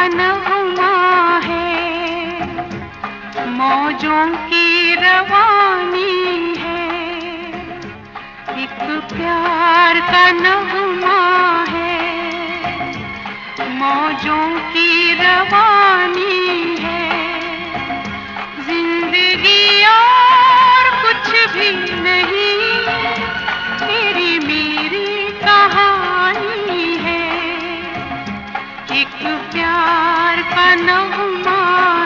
नगमा है, मौजों की रवानी है। एक प्यार का नगमा है, मौजों की रवानी है। जिंदगी और कुछ भी नहीं, तेरी मेरी कहानी है। एक प्यार का नगमा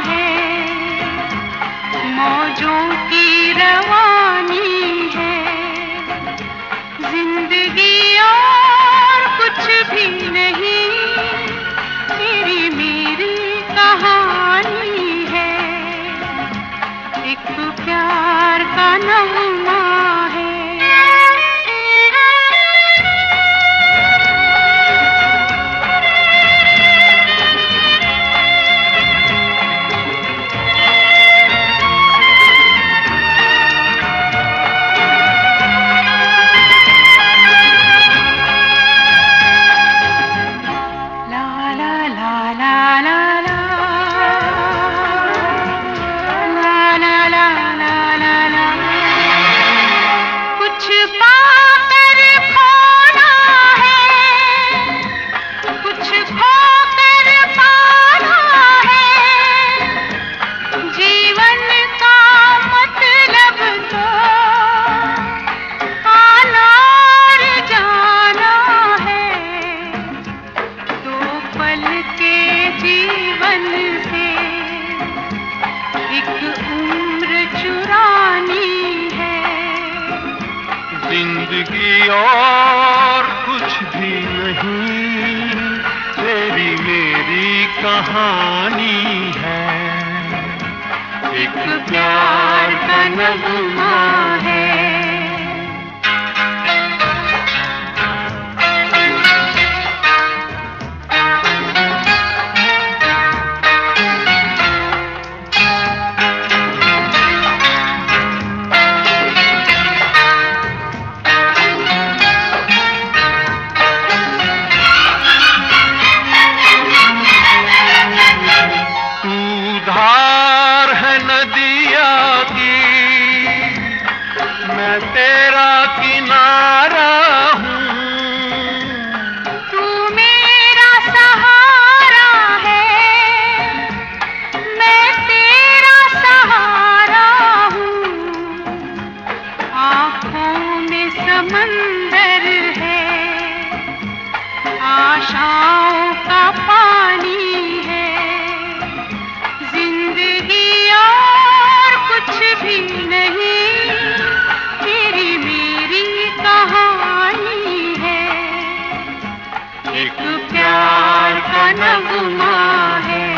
है, मौजों की रवानी है। जिंदगी और कुछ भी नहीं, तेरी मेरी कहानी है। एक प्यार का नगमा है। जिंदगी और कुछ भी नहीं, तेरी मेरी कहानी है। एक प्यार का नगमा है। धार है नदिया की, मैं तेरा किनारा हूँ। तू मेरा सहारा है, मैं तेरा सहारा हूँ। आँखों में समंदर है, आशाओं का पानी है। कुछ भी नहीं, तेरी मेरी कहानी है। एक प्यार का नगमा है।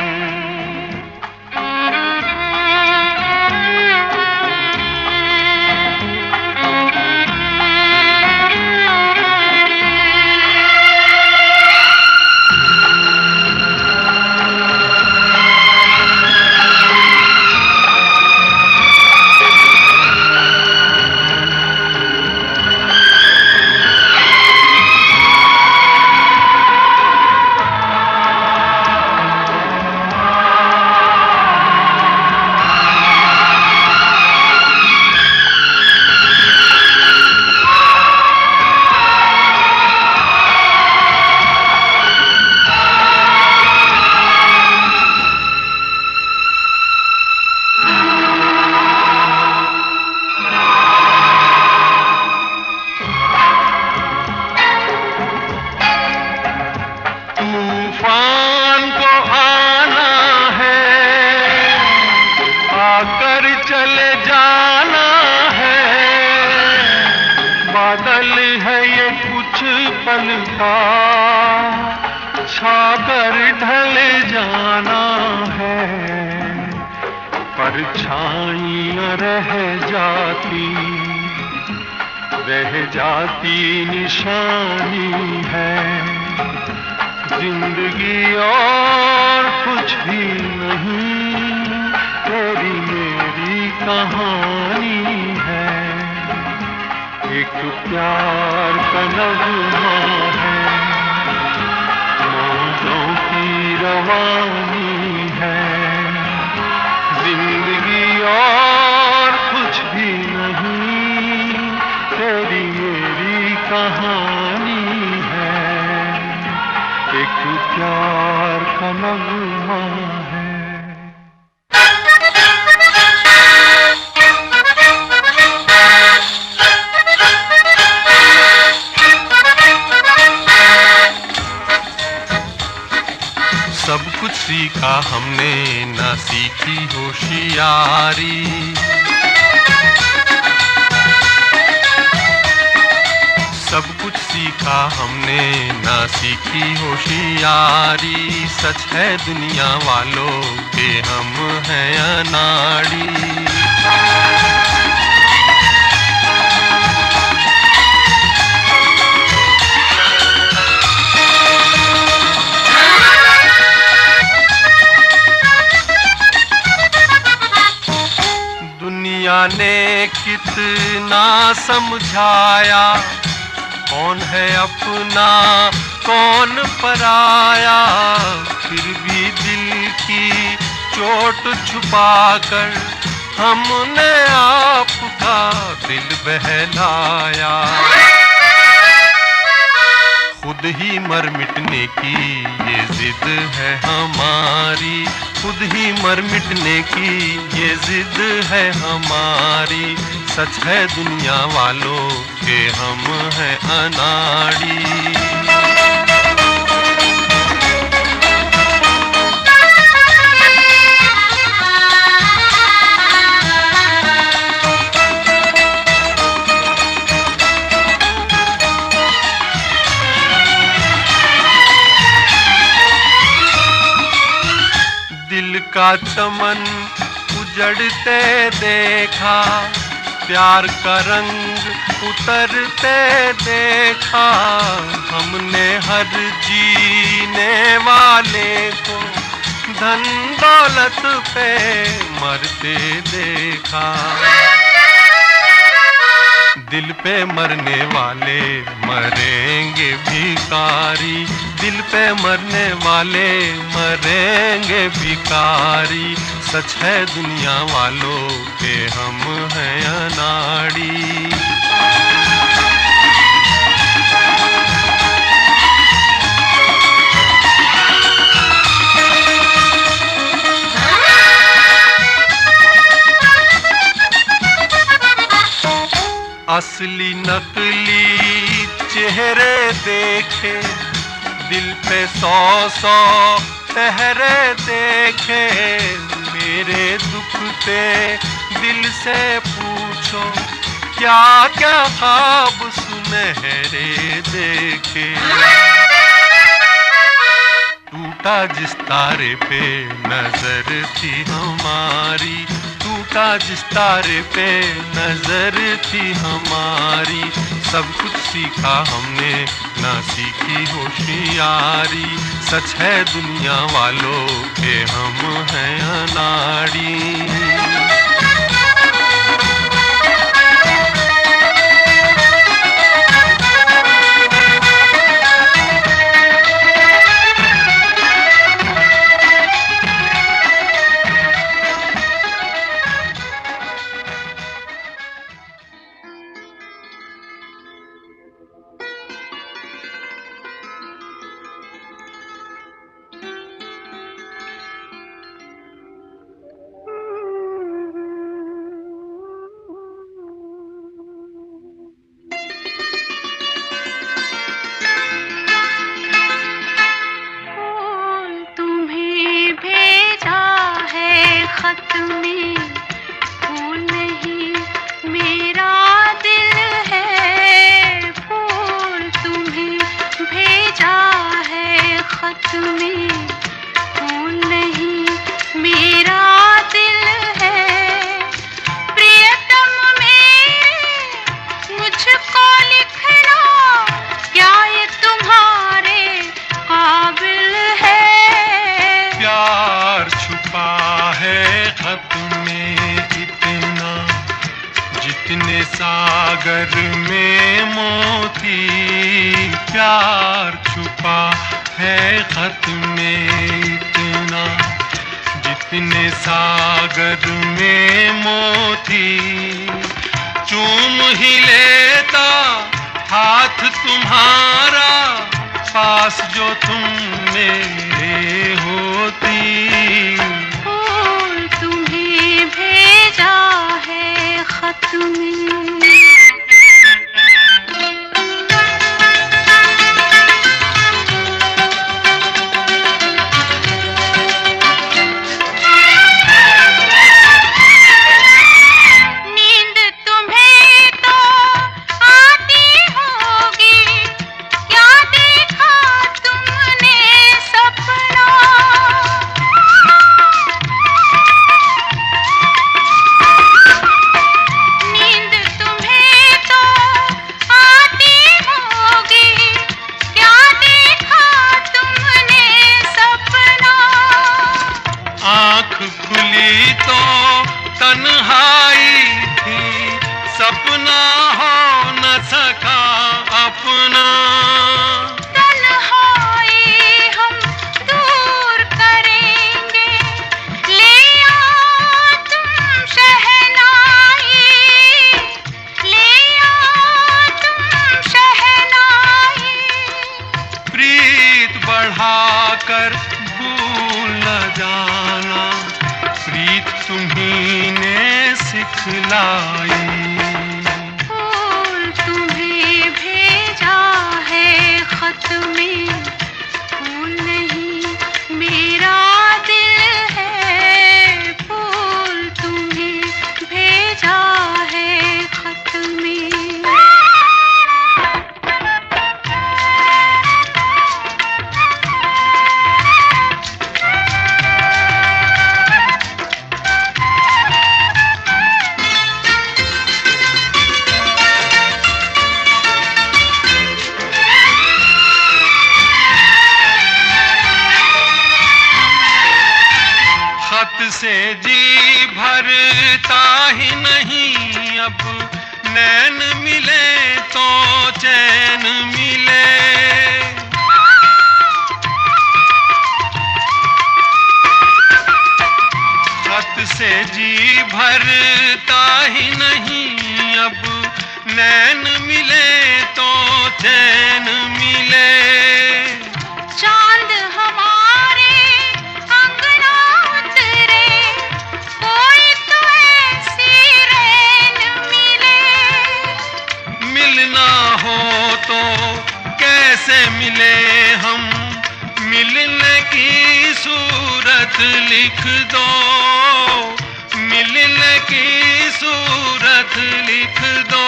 तूफान को आना है, आकर चले जाना है। बादल है ये कुछ पल का, छाकर ढले जाना है। परछाइयाँ रह जाती निशानी है। जिंदगी और कुछ भी नहीं, तेरी मेरी कहानी है। एक प्यार का नगमा है, मौजों की रवानी है। जिंदगी और कुछ भी नहीं, तेरी मेरी कहानी है। एक प्यार का नगमा है। सब कुछ सीखा हमने, ना सीखी होशियारी। सब कुछ सीखा हमने, ना सीखी होशियारी। सच है दुनिया वालों के हम हैं अनाड़ी। दुनिया ने कितना समझाया, कौन है अपना कौन पराया। फिर भी दिल की चोट छुपाकर हमने आपका दिल बहलाया। खुद ही मर मिटने की ये जिद है हमारी। खुद ही मर मिटने की ये जिद है हमारी। सच है दुनिया वालों के हम हैं अनाड़ी। दिल का चमन उजड़ते देखा, प्यार का रंग उतरते देखा। हमने हर जीने वाले को धन दौलत पे मरते देखा। दिल पे मरने वाले मरेंगे भिखारी। दिल पे मरने वाले मरेंगे भिखारी। सच है दुनिया वालों के हम हैं अनाड़ी। असली नकली चेहरे देखे, दिल पे 100 पहरे देखे। मेरे दुख पे दिल से पूछो, क्या क्या ख्वाब सुनहरे देखे। टूटा जिस तारे पे नजर थी हमारी। टूटा जिस तारे पे नजर थी हमारी। सब कुछ सीखा हमने, ना सीखी होशियारी। सच है दुनिया वालों के हम हैं अनाड़ी। खत में फूल नहीं मेरा दिल है। फूल तुम्हें भेजा है खत में, फूल नहीं मेरा दिल है। प्रियतम मेरे मुझको लिखना, क्या ये तुम्हारे काबिल है। प्यार छुपा है खत में इतना, जितने सागर में मोती। प्यार छुपा है खत में इतना, जितने सागर में मोती। चूम ही लेता हाथ तुम्हारा, पास जो तुम मेरे होती। फूल तुम्हें भेजा है खत में। खुली तो तन्हाई थी, सपना हो न सका अपना। तन्हाई हम दूर करेंगे, ले आओ तुम शहनाई, ले आओ तुम शहनाई। प्रीत बढ़ाकर भूल न जाना, प्रीत तुम्ही ने सिखलाई। फूल तुम्हें भेजा है खत में, फूल नहीं मेरा दिल है। फूल तुम्हें भेजा है खत में। खत से जी भरता ही नहीं अब, नैन मिले तो चैन मिले। खत से जी भरता ही नहीं अब, नैन मिले तो चैन मिले। चांद हमारे अंगना उतरे, कोई तो ऐसी रैन मिले। मिलना हो तो कैसे मिले हम, मिलने की सूरत लिख दो, मिलने की सूरत लिख दो।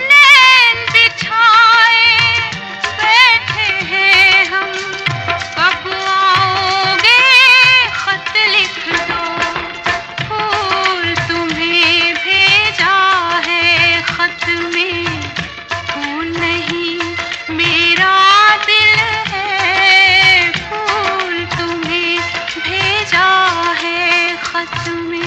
नैन बिछाए बैठे हैं हम, कब आओगे खत लिख दो। फूल तुम्हें भेजा है खत में, फूल नहीं मेरा दिल है। फूल तुम्हें भेजा है खत में।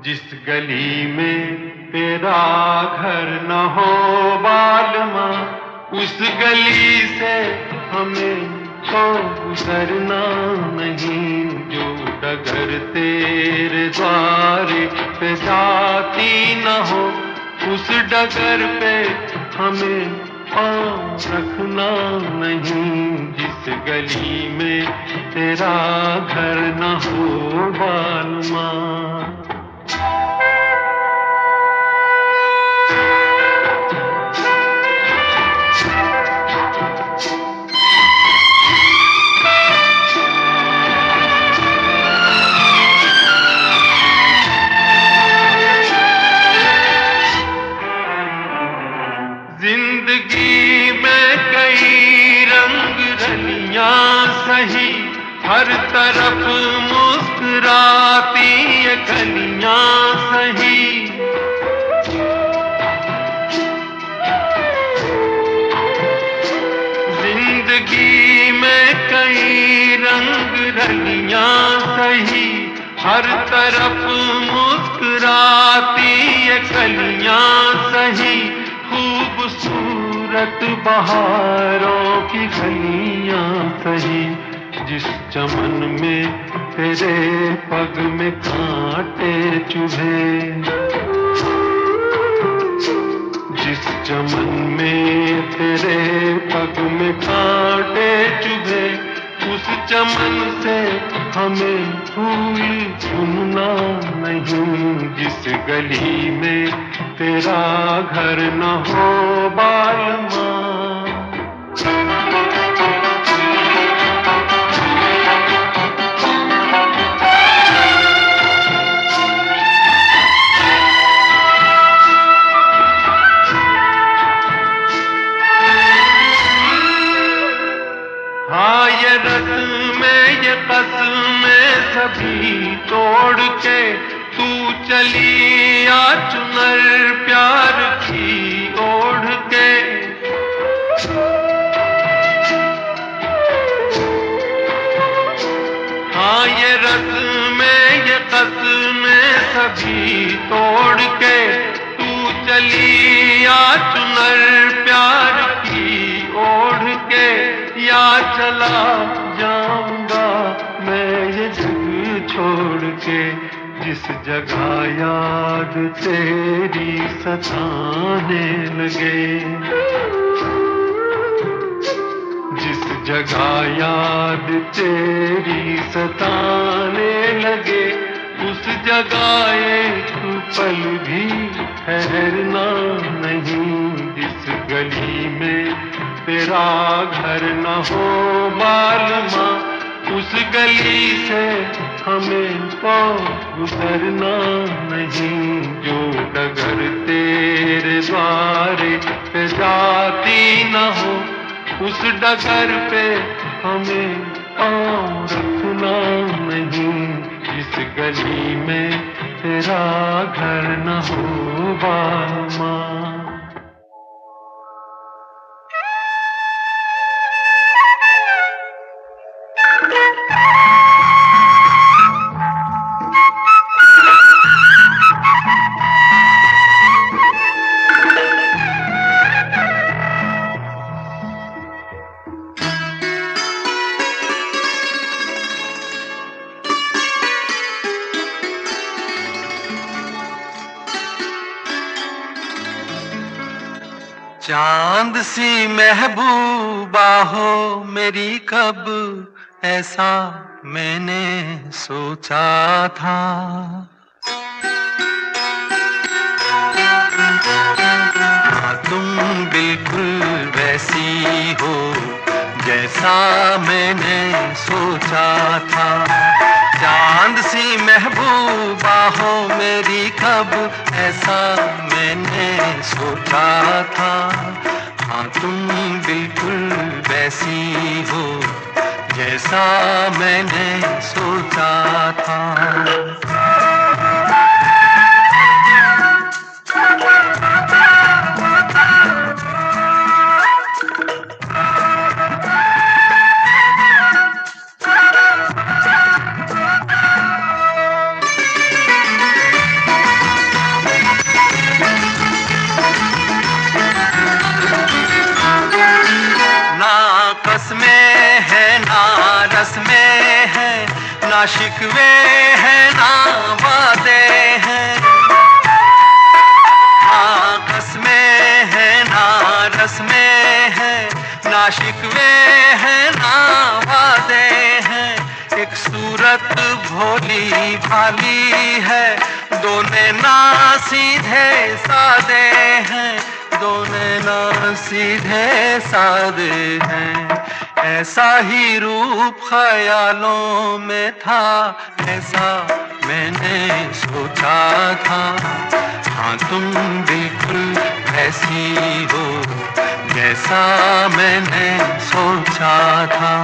जिस गली में तेरा घर न हो बालमा, उस गली से हमें तो गुजरना नहीं। जो डगर तेरे द्वारे पे जाती न हो, उस डगर पे हमें पाँव रखना नहीं। जिस गली में तेरा घर न हो बालमा। जिंदगी में कई रंग रलियां सही, हर तरफ मुस्कुराती ये गलियां सही, जिंदगी में कई रंग रलियां सही, हर तरफ मुस्कुराती ये गलियां सही, खूबसूरत बहारों की गलियां सही, जिस चमन में तेरे पग में कांटे चुभे, जिस चमन में तेरे पग में कांटे चुभे, उस चमन से हमें फूल चुनना नहीं, जिस गली में तेरा घर न हो बालमा। हाँ ये रस्में ये कसमें सभी तोड़ के तू चली आ चुनर प्यार की ओढ़ के, हाँ ये रस्में ये कसमें सभी तोड़ के तू चली आ चुनर प्यार की ओढ़ के, या चला जाऊंगा मैं ये जग छोड़ के, जिस जगह याद तेरी सताने लगे, जिस जगह याद तेरी सताने लगे, उस जगह एक पल भी ठहरना नहीं, जिस गली में तेरा घर न हो बालमा, उस गली से हमें तो गुजरना नहीं, जो डगर तेरे द्वारे पे जाती न हो, उस डगर पे हमें पाँव रखना नहीं, जिस गली में तेरा घर न हो बालमा। चांद सी महबूबा हो मेरी, कब ऐसा मैंने सोचा था, हाँ तुम बिल्कुल वैसी हो जैसा मैंने सोचा था, चांद सी महबूबा हो मेरी, कब ऐसा मैंने सोचा था, हाँ तुम बिल्कुल वैसी हो जैसा मैंने सोचा था। में है ना शिकवे हैं ना वादे हैं, हाँ कसमें हैं ना रस्में हैं, ना शिकवे हैं ना वादे हैं, एक सूरत भोली भाली है, दोनों ना सीधे सादे हैं, दोनों ना सीधे सादे हैं, ऐसा ही रूप ख्यालों में था, ऐसा मैंने सोचा था, हाँ तुम बिल्कुल ऐसी हो जैसा मैंने सोचा था।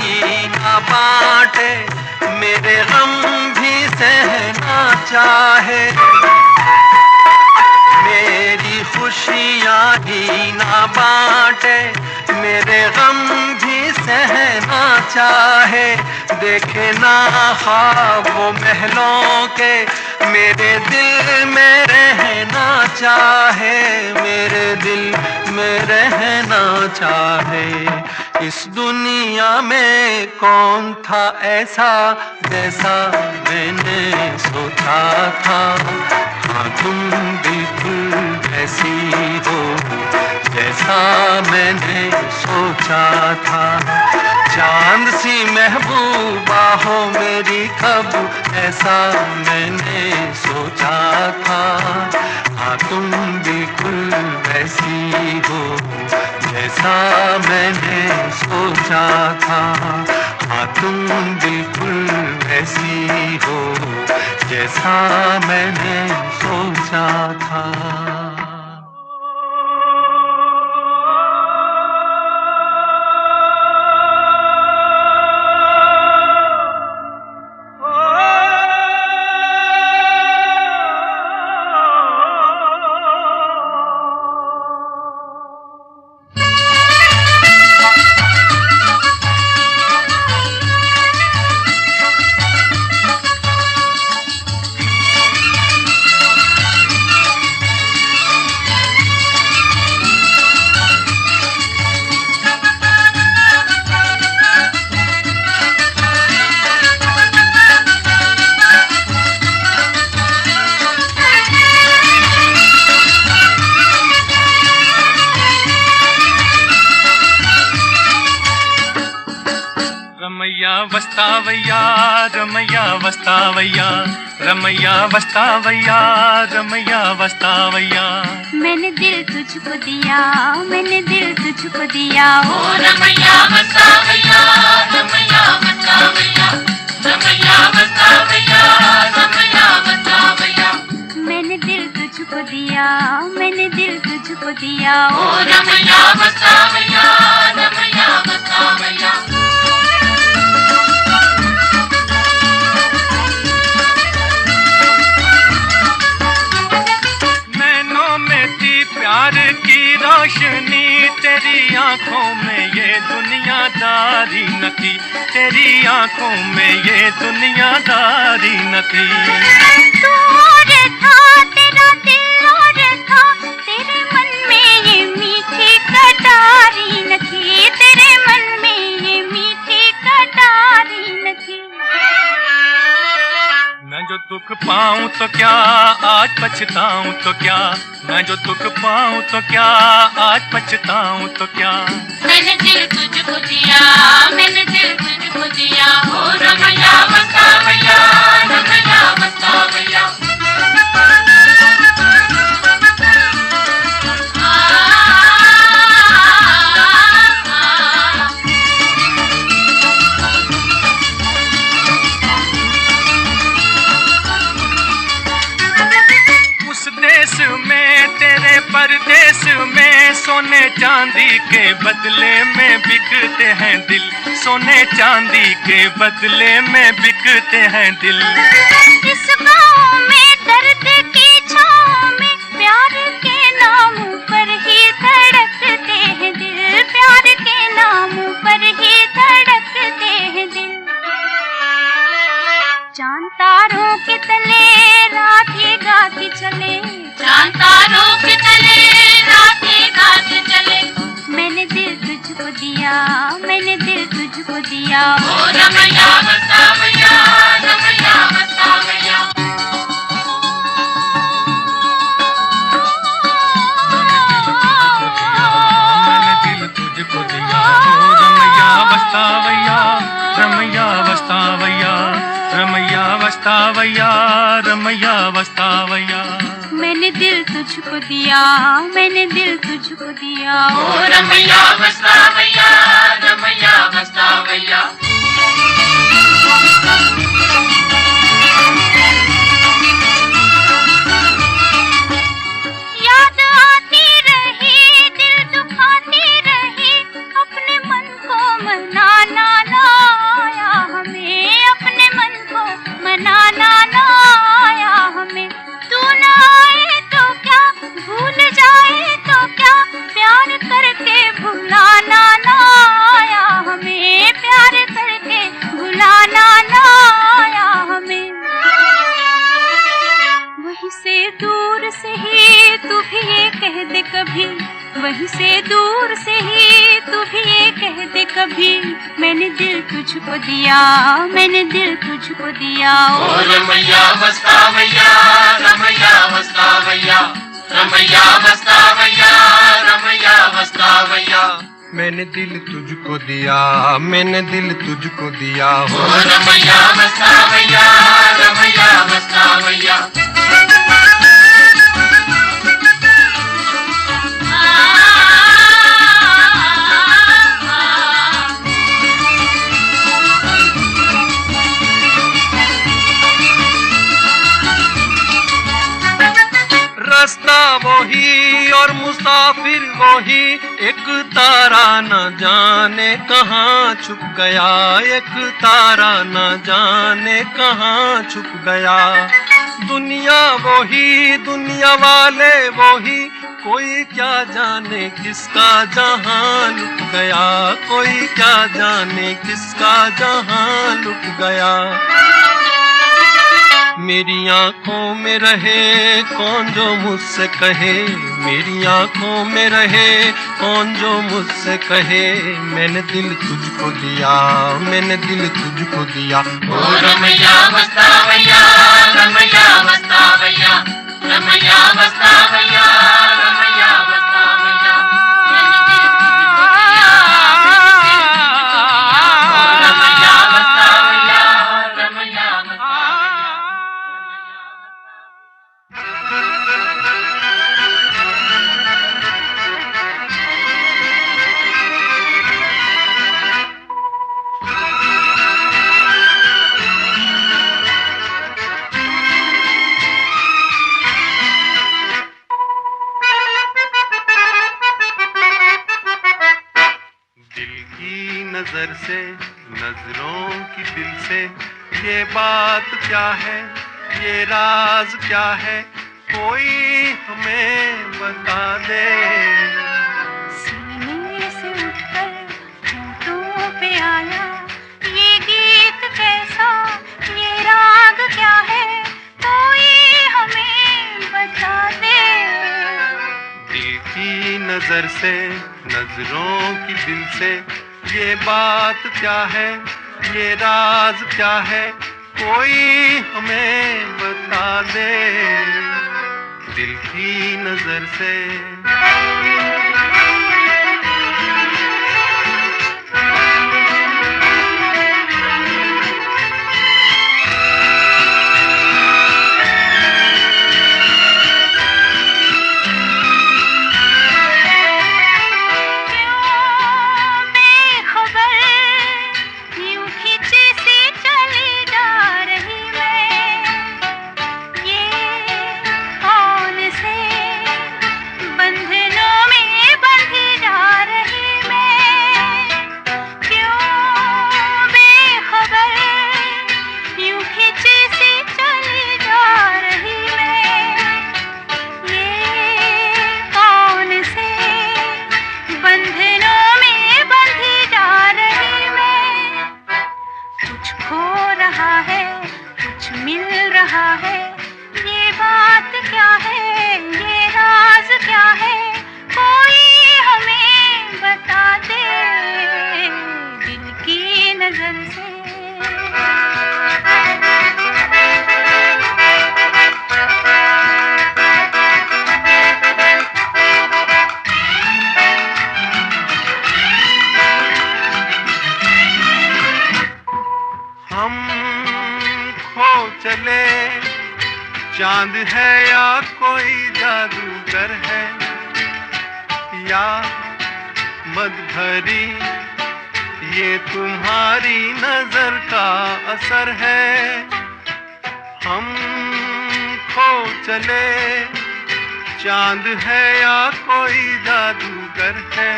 ही ना बांटे, मेरे गम भी सहना चाहे, मेरी खुशियाँ ही ना बांटे, मेरे गम भी सहना चाहे, देखे ना ख्वाब वो महलों के, मेरे दिल में रहना चाहे, मेरे दिल में रहना चाहे। इस दुनिया में कौन था ऐसा जैसा मैंने सोचा था, हाँ तुम बिल्कुल ऐसी हो जैसा मैंने सोचा था। चांद सी महबूबा हो मेरी कब ऐसा मैंने सोचा था, हाँ तुम बिल्कुल वैसी हो जैसा मैंने सोचा था, हाँ तुम बिल्कुल वैसी हो जैसा मैंने सोचा था। रमैया वस्तावैया रमैया वस्तावैया, रमैया वस्तावैया रमैया वस्तावैया। मैंने दिल तुझको दिया, मैंने दिल तुझको दिया, ओ रमैया वस्तावैया रमैया वस्तावैया, रमैया वस्तावैया रमैया वस्तावैया। मैंने दिल तुझको दिया, मैंने दिल तुझको दिया, ओ रमैया वस्तावैया रमैया वस्तावैया। प्यार की रोशनी तेरी आंखों में ये दुनियादारी न थी, तेरी आंखों में ये दुनियादारी न थी। तू और था तेरा दिल और था, तेरे मन में ये मीठी कटारी न थी, तेरे मन में ये मीठी कटारी न थी। मैं जो दुख पाऊं तो क्या आज पछताऊं तो क्या, मैं जो दुख पाऊं तो क्या आज पछताऊं तो क्या। मैंने दिल तुझको दिया, मैंने दिल तुझको दिया, ओ रमैया वस्तावैया रमैया वस्तावैया। देश में तेरे परदेश में सोने चांदी के बदले में बिकते हैं दिल, सोने चांदी के बदले में बिकते हैं दिल। इस गाँव में दर्द की छाँव में प्यार के नाम पर ही धड़कते हैं दिल, प्यार के नाम पर ही धड़कते हैं दिल। चांद तारों के तले रातें गाती चले, चांद तारों के तले रातें गाते चले। मैंने दिल तुझको दिया, मैंने दिल तुझको दिया, ओ रमैया वस्तावैया रमैया वस्तावैया। मैंने दिल तुझको दिया, ओ रमैया वस्तावैया रमैया वस्तावैया, रमैया वस्तावैया रमैया वस्तावैया। मैंने दिल तुझको दिया, मैंने दिल तुझको दिया, ओ रमैया वस्तावैया रमैया वस्तावैया। याद आती रही, दिल दुखाती रही, अपने मन को मनाना ना वहीं से दूर से ही तू भी ये कह दे कभी, मैंने दिल तुझको दिया, मैंने दिल तुझको दिया। ओ रमैया मस्तावैया, रमैया मस्तावैया, रमैया मस्तावैया, रमैया मस्तावैया। मैंने दिल तुझको दिया, मैंने दिल तुझको दिया। ओ रमैया मस्तावैया, रमैया मस्तावैया। रास्ता वही और मुसाफिर वही, एक तारा न जाने कहाँ छुप गया, एक तारा न जाने कहाँ छुप गया। दुनिया वही, दुनिया वाले वही, कोई क्या जाने किसका जहां लुट गया, कोई क्या जाने किसका जहां लुट गया। मेरी आंखों में रहे कौन जो मुझसे कहे, मेरी आंखों में रहे कौन जो मुझसे कहे, मैंने दिल तुझको दिया, मैंने दिल तुझको दिया। ओ रमैया मस्तावैया, रमैया मस्तावैया, रमैया मस्तावैया, रमैया मस्तावैया। मैंने दिल तुझको दिया, ओ रमैया मस्तावैया, रमैया मस्तावैया। नजर से, नजरों की दिल से, ये बात क्या है, ये राज क्या है, कोई हमें बता दे। सीने से उठकर होठों पे आया ये गीत कैसा, ये राग क्या है, कोई हमें बता दे। दिल की नजर से, नजरों की दिल से, ये बात क्या है, ये राज क्या है, कोई हमें बता दे। दिल की नजर से। चांद है या कोई जादूगर है, या मद भरी ये तुम्हारी नजर का असर है। हम खो चले, चांद है या कोई जादूगर है,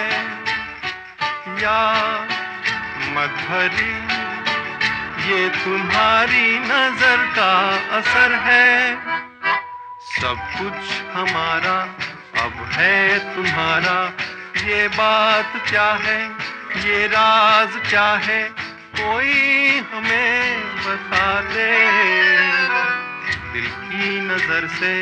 या मद भरी ये तुम्हारी नजर का असर है। सब कुछ हमारा अब है तुम्हारा, ये बात क्या है, ये राज क्या है, कोई हमें बता दे। दिल की नजर से।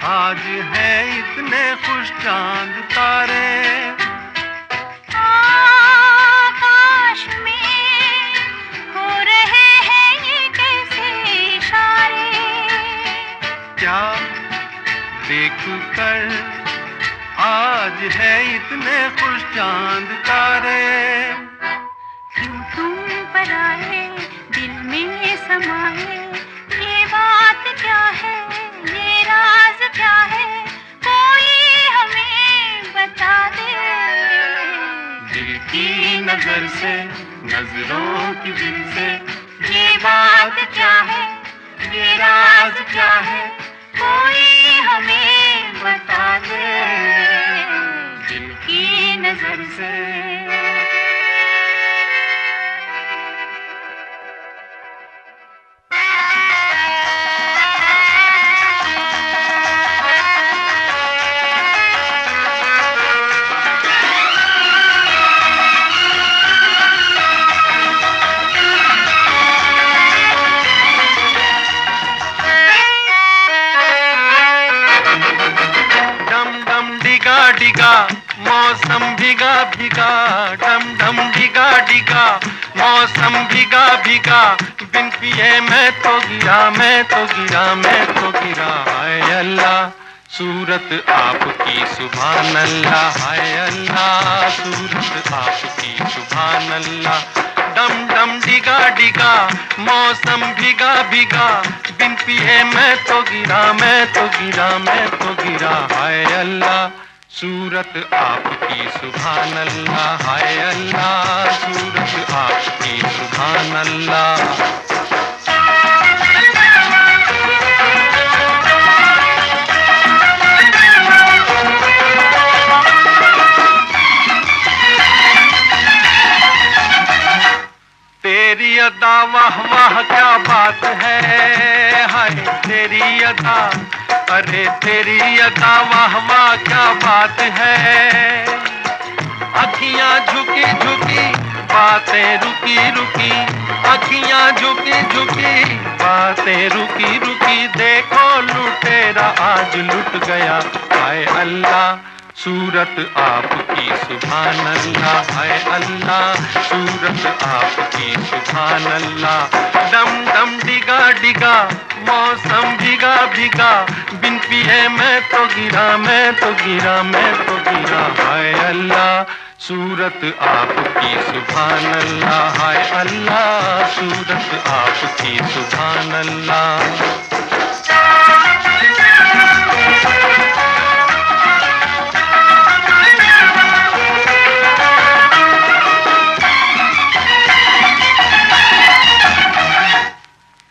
आज है इतने खुश चांद तारे, आकाश में हो रहे हैं ये कैसे इशारे, क्या देख कर आज है इतने खुश चांद तारे। क्यों तुम पर आए दिल में समाए, ये बात क्या है, ये राज क्या है, कोई हमें बता दे। दिल की नजर से, नजरों की दिल से, ये बात क्या है, ये राज क्या है, कोई हमें बता दे। दिल की नजर से। डिगा मौसम भीगा भीगा, डम डम डिगा डिगा मौसम भीगा भीगा, बिन पिए मैं तो गिरा, मैं तो गिरा, मैं तो गिरा। हाय अल्लाह सूरत आपकी सुभान अल्लाह, हाय अल्लाह सूरत आपकी सुभान अल्लाह। डम डम डिगा डिगा मौसम भीगा भीगा, बिन पिए मैं तो गिरा, मैं तो गिरा, मैं तो गिरा। हाय अल्लाह सूरत आपकी सुभान अल्लाह, हाय अल्लाह सूरत आपकी सुभान अल्लाह। तेरी अदा वाह वाह क्या बात है, हाय तेरी अदा, अरे तेरी अदा वाह वाह क्या बात है। अखियां झुकी झुकी बातें रुकी रुकी, अखियां झुकी झुकी बातें रुकी रुकी, देखो लुटेरा आज लुट गया। हाय अल्लाह सूरत आपकी सुभान अल्लाह, हाय अल्लाह सूरत आपकी सुभान अल्लाह। डम डम डिगा डिगा मौसम भीगा भीगा, बिन पिए मैं तो गिरा, मैं तो गिरा, मैं तो गिरा। हाय अल्लाह सूरत आपकी सुभान अल्लाह, हाय अल्लाह सूरत आपकी सुभान अल्लाह।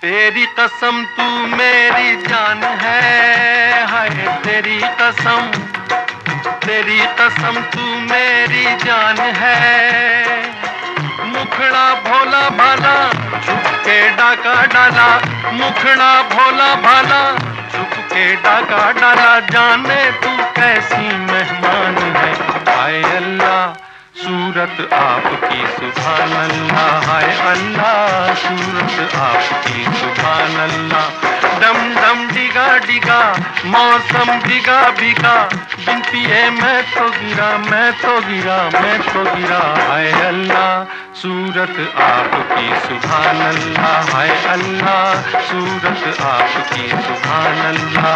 तेरी कसम तू मेरी जान है, हाय तेरी कसम, तेरी कसम तू मेरी जान है। मुखड़ा भोला भाला छुप के डाका डाला, मुखड़ा भोला भाला छुप के डाका डाला, जाने तू कैसी मेहमान है। हाय अल्लाह सूरत आपकी सुभान अल्लाह, हाय अल्लाह सूरत आपकी सुभान अल्लाह। डम डम डिगा डिगा मौसम भीगा भीगा, बिन पिए मैं तो गिरा, मैं तो गिरा, मैं तो गिरा। हाय अल्लाह सूरत आपकी सुभान अल्लाह, हाय अल्लाह सूरत आपकी सुभान अल्लाह।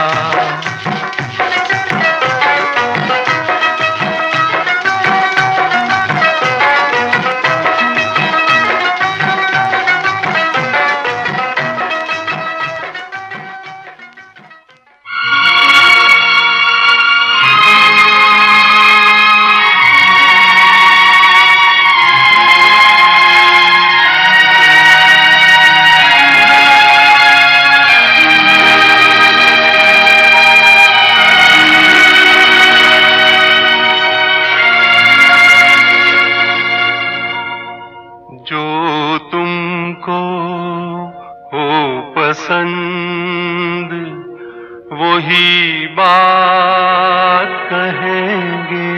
पसंद वही बात कहेंगे।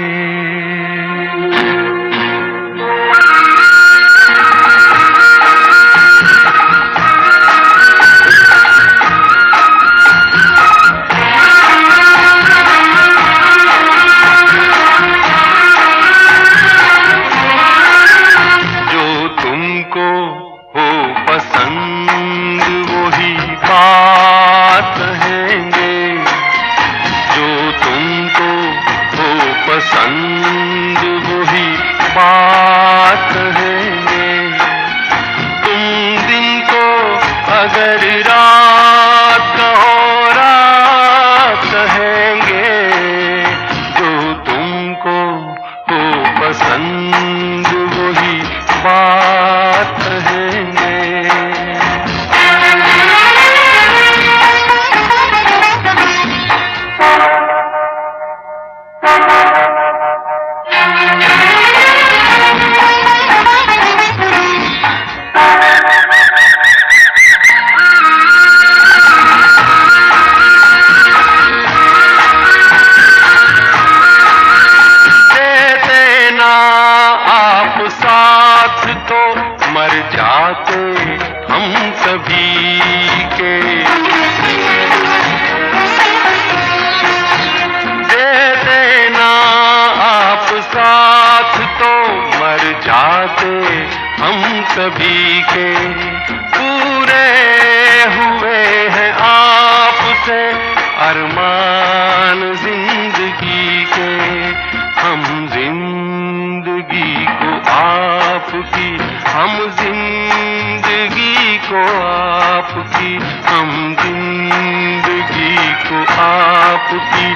इरादे हम सभी के पूरे हुए हैं आपसे, अरमान जिंदगी के। हम जिंदगी को आपकी, हम जिंदगी को आपकी, हम जिंदगी को आपकी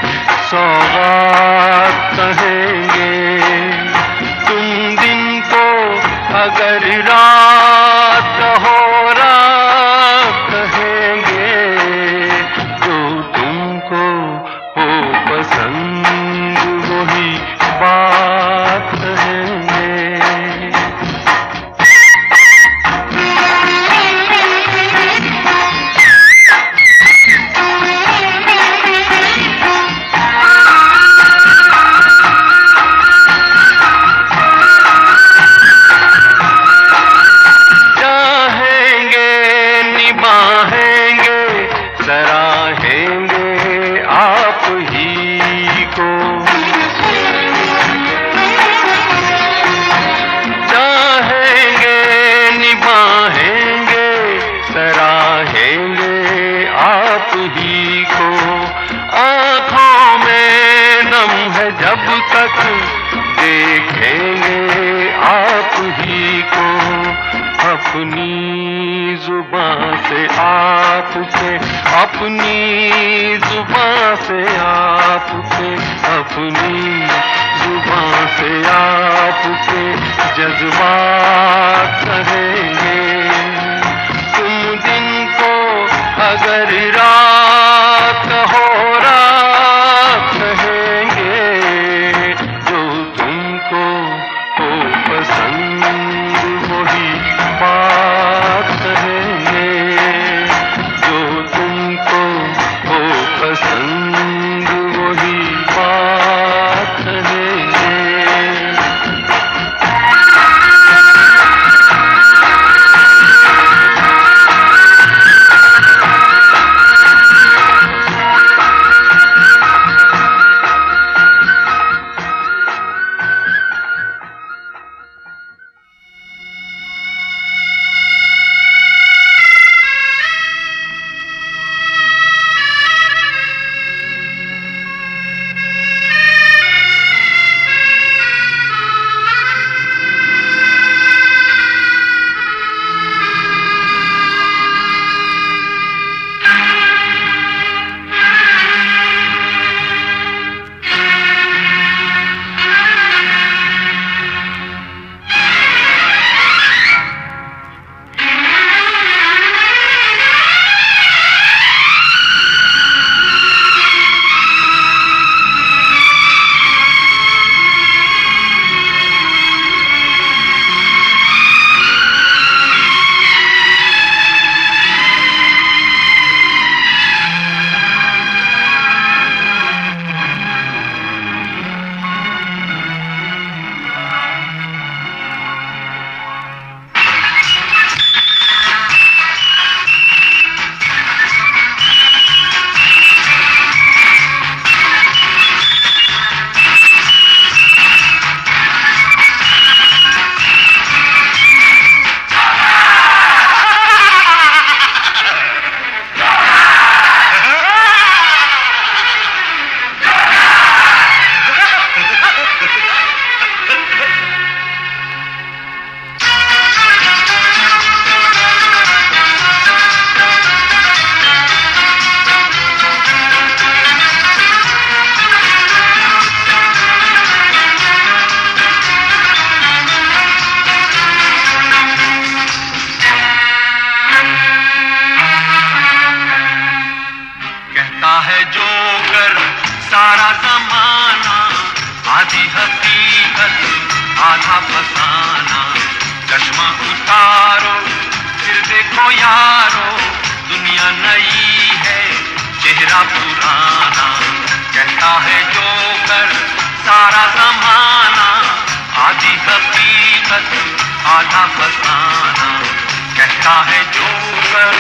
सौगात कहेंगे। तुम दिन को अगर रात हो रात कहेंगे, जो तुमको हो पसंद वही बात कहेंगे। जब तक देखेंगे आप ही को, अपनी जुबान से आपके, अपनी जुबान से आपके, अपनी जुबान से आपके जज्बात कहेंगे। तुम दिन को अगर रात हो रात कहेंगे, जो तुमको हो पसंद वही बात कहेंगे, जो तुमको हो पसंद वही बात कहेंगे। आधा फसाना। चश्मा उतारो फिर देखो यारो, दुनिया नई है चेहरा पुराना। कहता है जोकर सारा जमाना, आधी हकीकत आधा फसाना। कहता है जोकर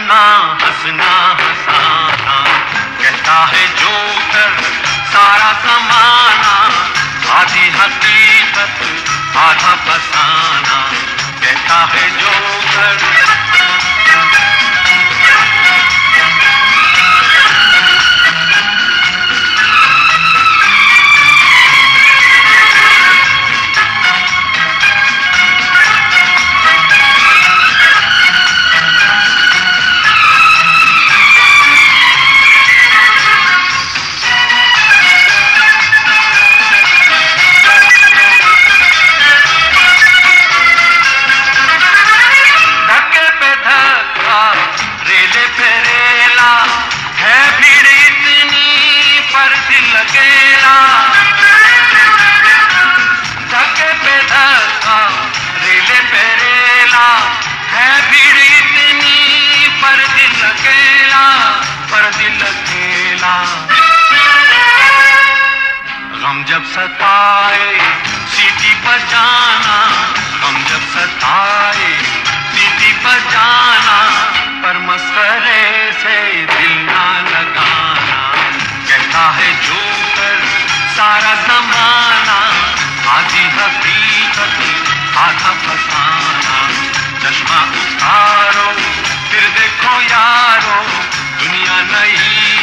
अपना हंसना हंसाना, कहता है जोकर सारा जमाना, आधी हकीकत आधा फसाना, कहता है जोकर। गम जब सताए सीटी बजाना, गम जब सताए सीटी बजाना, पर मस्करे से दिल ना लगाना, कहता है जोकर सारा जमाना, आधी हकीकत आधा फसाना, चश्मा उतारो फिर देखो यारो, दुनिया नई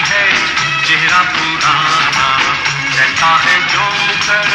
है चेहरा पुराना, कहता है जोकर।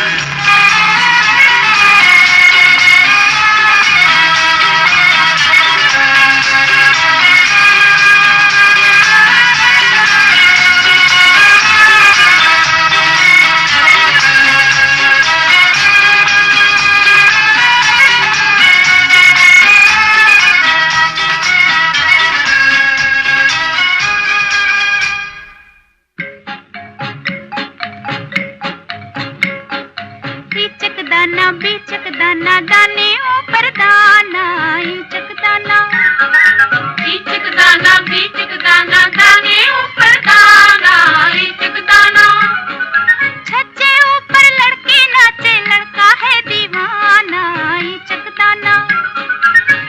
बीचक दाना दाने ऊपर दाना, ईचक दाना, बीचक दाना, बीचक दाना, दाने ऊपर दाना, ईचक दाना। छज्जे ऊपर लड़की नाचे, लड़का है दीवाना, ईचक दाना,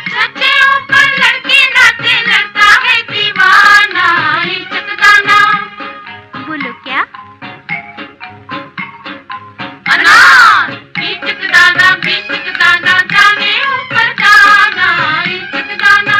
छज्जे ऊपर लड़की नाचे, लड़का है दीवाना, ईचक दाना। बोलो क्या? अनार। बीचक दाना, बीचक दाना, दाने ऊपर दाना, ईचक दाना।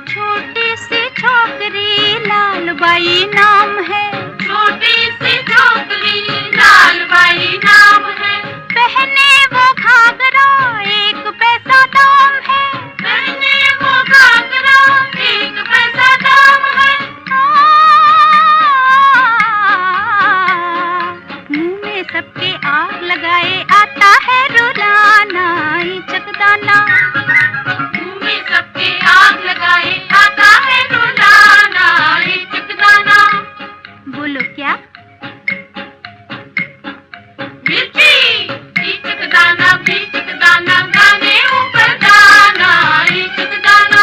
छोटी सी छोकरी लाल बाई नाम है, छोटी सी छोकरी लाल बाई नाम है, पहने वो घाघरा एक पैसा दाम है, पहने वो घाघरा एक पैसा दाम है। मुंह में सबके आग लगाए आता है रुलाना, ईचक दाना, मुंह में सबके आग लगाए आता है रुलाना, ईचक दाना। बोलो क्या? मिर्ची। ईचक दाना, बीचक दाना, दाने ऊपर दाना, ईचक दाना।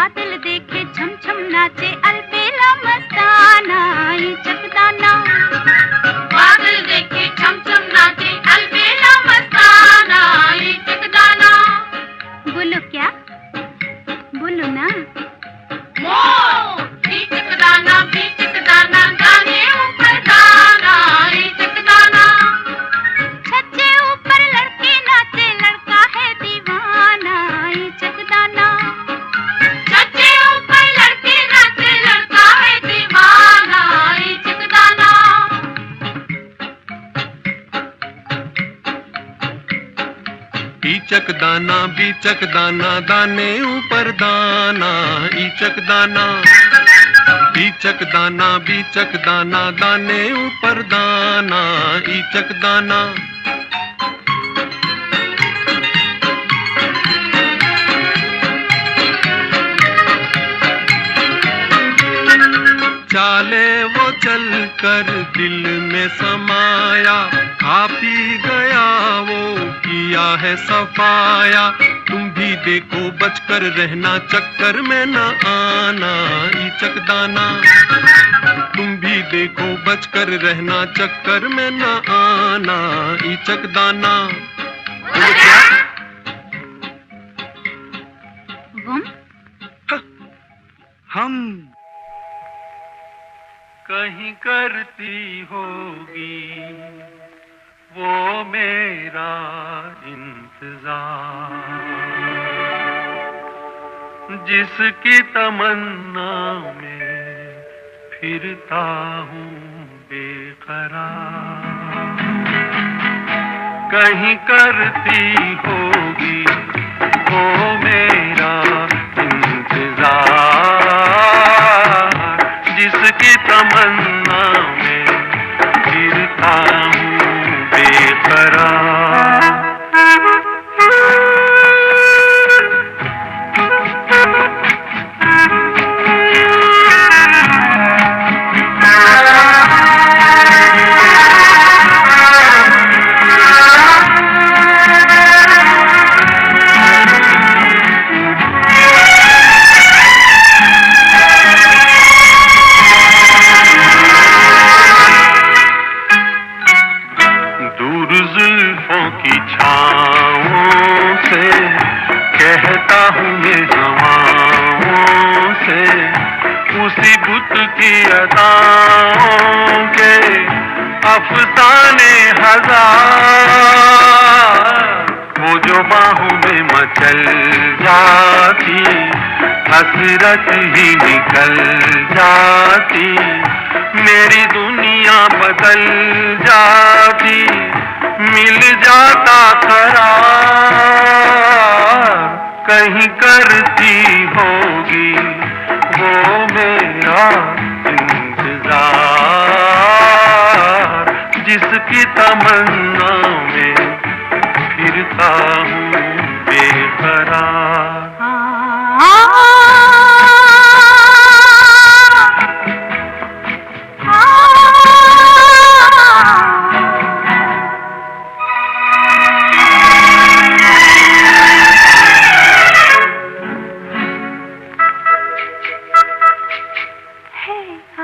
बादल देखे छम छम नाचे अलबेला मस्ताना ये चकदाना। बादल देखे छम छम नाचे अलबेला मस्ताना ये चकदाना। बोलो क्या, बोलो ना। भी चकदाना दाने ऊपर दाना ये चकदाना। छज्जे ऊपर लड़के नाचे लड़का है दीवाना ये चकदाना। छज्जे ऊपर लड़के नाचे लड़का है दीवाना ये चकदाना। ईचक दाना बीचक दाना दाने ऊपर दाना ईचक दाना। ईचक दाना बीचक दाना दाने ऊपर दाना ईचक दाना। चाले वो चल कर दिल में समाया, खा पी गया वो किया है सफाया। तुम भी देखो बचकर रहना, चक्कर में न आना ईचक दाना। तुम भी देखो बचकर रहना, चक्कर में न आना ईचक दाना। हम कहीं करती होगी वो मेरा इंतजार, जिसकी तमन्ना में फिरता हूँ बेकरार। कहीं करती होगी वो मेरा इंतजार, जिसकी तमन्ना में फिरता हूँ बेकरार। अफसाने हजार वो जो बाहों में मचल जाती, हसरत ही निकल जाती। मेरी दुनिया बदल जाती, मिल जाता करार। कहीं करती होगी वो मेरा इंतजार, जिसकी तमन्ना में फिरता हूँ बेकरार।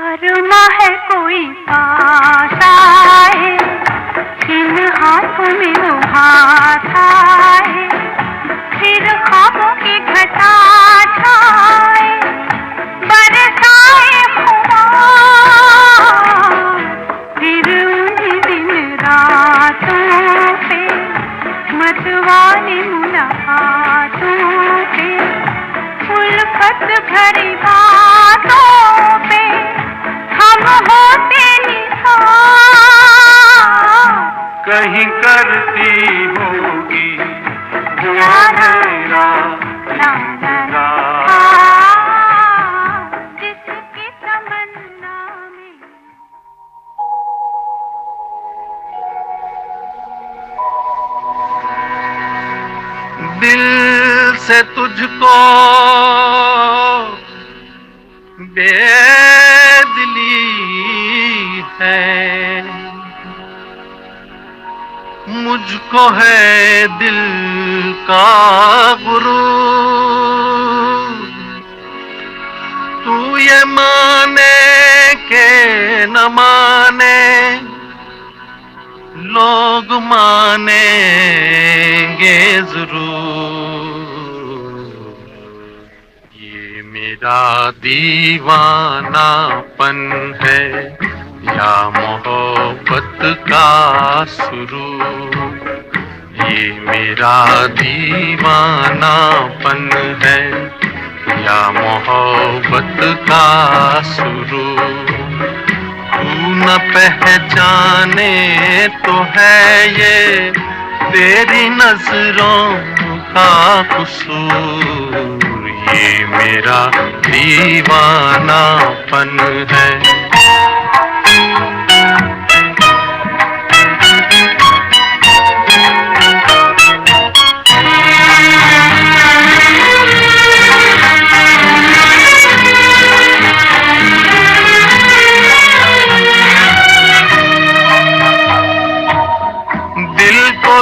अरमा है कोई पास आए, इन हाथों में वो हाथ आए, फिर ख्वाबों की घटा छाए, बरसाए खुमार। फिर उन्हीं दिन रातों पे मतवाली मुलाकातों पे, उल्फत भरी बातों पे हम होते निसार। कहीं करती होगी वो मेरा इंतजार, जिसकी तमन्ना में। दिल से तुझको बेदिली है, मुझको है दिल का गुरूर। ये माने के न माने, लोग मानेंगे जरूर। ये मेरा दीवानापन है या मोहब्बत का सुरूर। ये मेरा दीवानापन है या मोहब्बत का सुरूर। तू न पहचाने तो है ये तेरी नजरों का कसूर। ये मेरा दीवानापन है।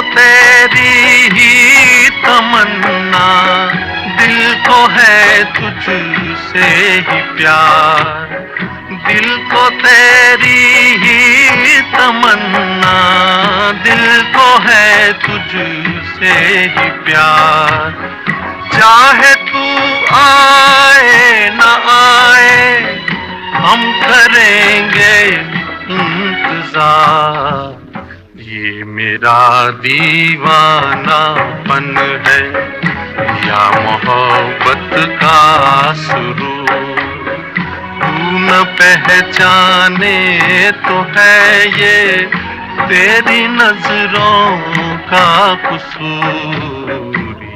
तेरी ही तमन्ना, दिल को है तुझसे ही प्यार। दिल को तेरी ही तमन्ना, दिल को है तुझसे ही प्यार। चाहे तू आए न आए, हम करेंगे इंतजार। ये मेरा दीवानापन है या मोहब्बत का सुरूर। तू न पहचाने तो है ये तेरी नजरों का कसूर।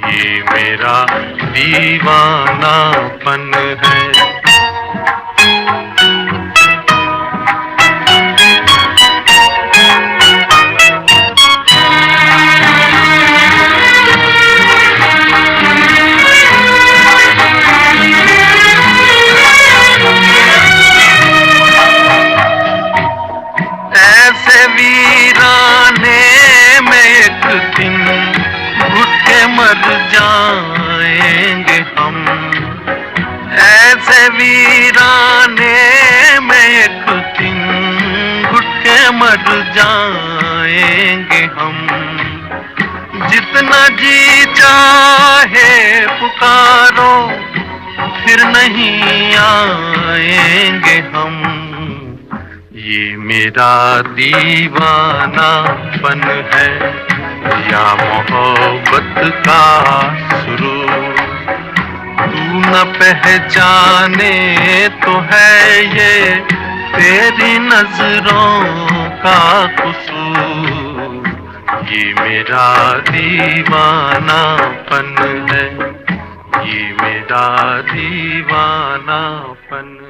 ये मेरा दीवानापन है। वीराने में एक दिन घुट के मर जाएंगे हम। ऐसे वीराने में एक दिन घुट के मर जाएंगे हम। जितना जी चाहे पुकारो, फिर नहीं आएंगे हम। ये मेरा दीवानापन है या मोहब्बत का सुरूर। तू न पहचाने तो है ये तेरी नजरों का कसूर। ये मेरा दीवानापन है, ये मेरा दीवानापन है।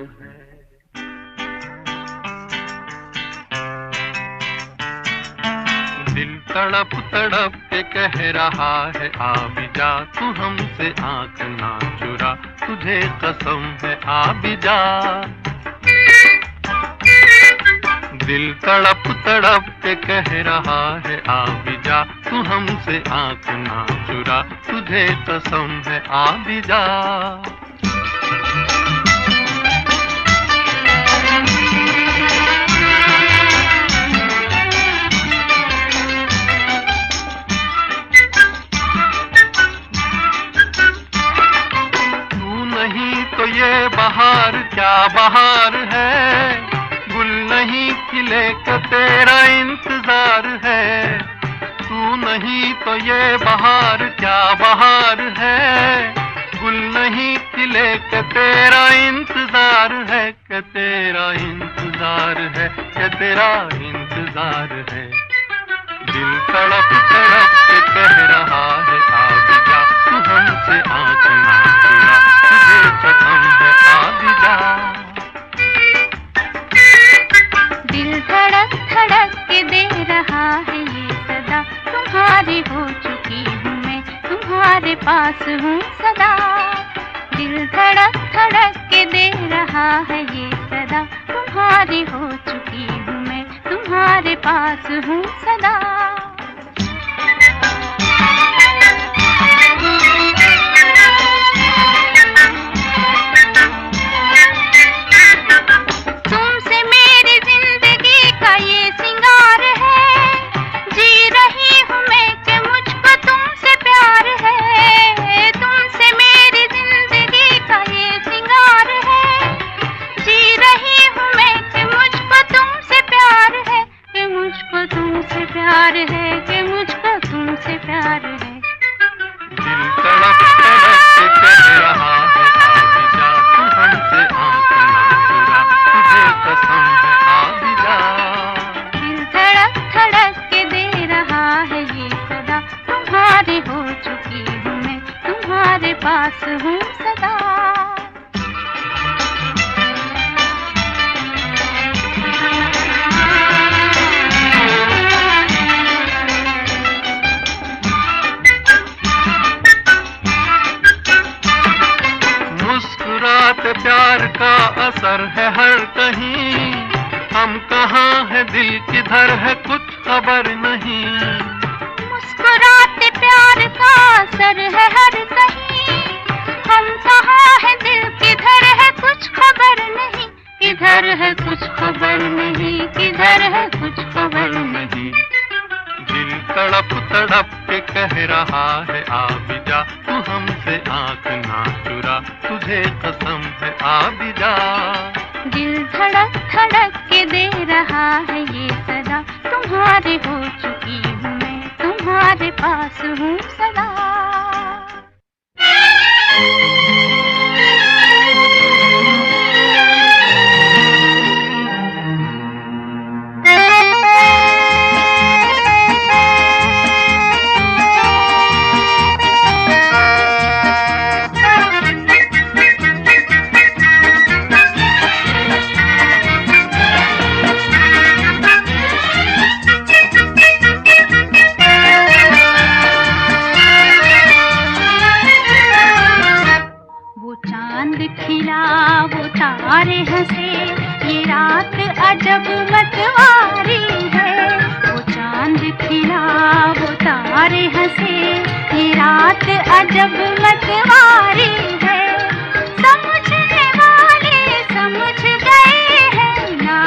दिल तड़प तड़प के कह रहा है आ भी जा, तू हमसे आंख ना चुरा, तुझे कसम है आ भी जा। दिल तड़प तड़प के कह रहा है आ भी जा, तू हमसे आंख ना चुरा, तुझे कसम है आ भी जा। ये बहार क्या बहार है, गुल नहीं खिले का तेरा इंतजार है। तू नहीं तो ये बहार क्या बहार है, गुल नहीं खिले का तेरा इंतजार है। कि तेरा इंतजार है, कि तेरा इंतजार है। दिल तड़प तड़प के कह रहा है आ भी जा, तू हमसे आंख ना चुरा, तुझे कसम है आ भी जा। दिल धड़क धड़क के दे रहा है ये सदा, तुम्हारी हो चुकी हूँ मैं, तुम्हारे पास हूँ सदा। दिल धड़क धड़क के दे रहा है ये सदा, तुम्हारी हो चुकी हूँ मैं, तुम्हारे पास हूँ सदा। सदा। मुस्कुराते प्यार का असर है हर कहीं, हम कहाँ है दिल किधर है कुछ खबर नहीं। मुस्कुराते प्यार का असर है हर कहीं, हम कहाँ है दिल किधर है कुछ खबर नहीं। किधर है कुछ खबर नहीं, किधर है कुछ खबर नहीं। दिल तड़प तड़प के कह रहा है आ भी जा, तू हमसे आंख ना चुरा, तुझे कसम है आ भी जा। दिल धड़क धड़क के दे रहा है ये सदा, तुम्हारे हो चुकी हूँ मैं, तुम्हारे पास हूँ सदा। खिला वो तारे हंसे, ये रात अजब मतवारी है। वो चांद खिला वो तारे हंसे, ये रात अजब मतवारी है। समझने वाले समझ गए हैं, ना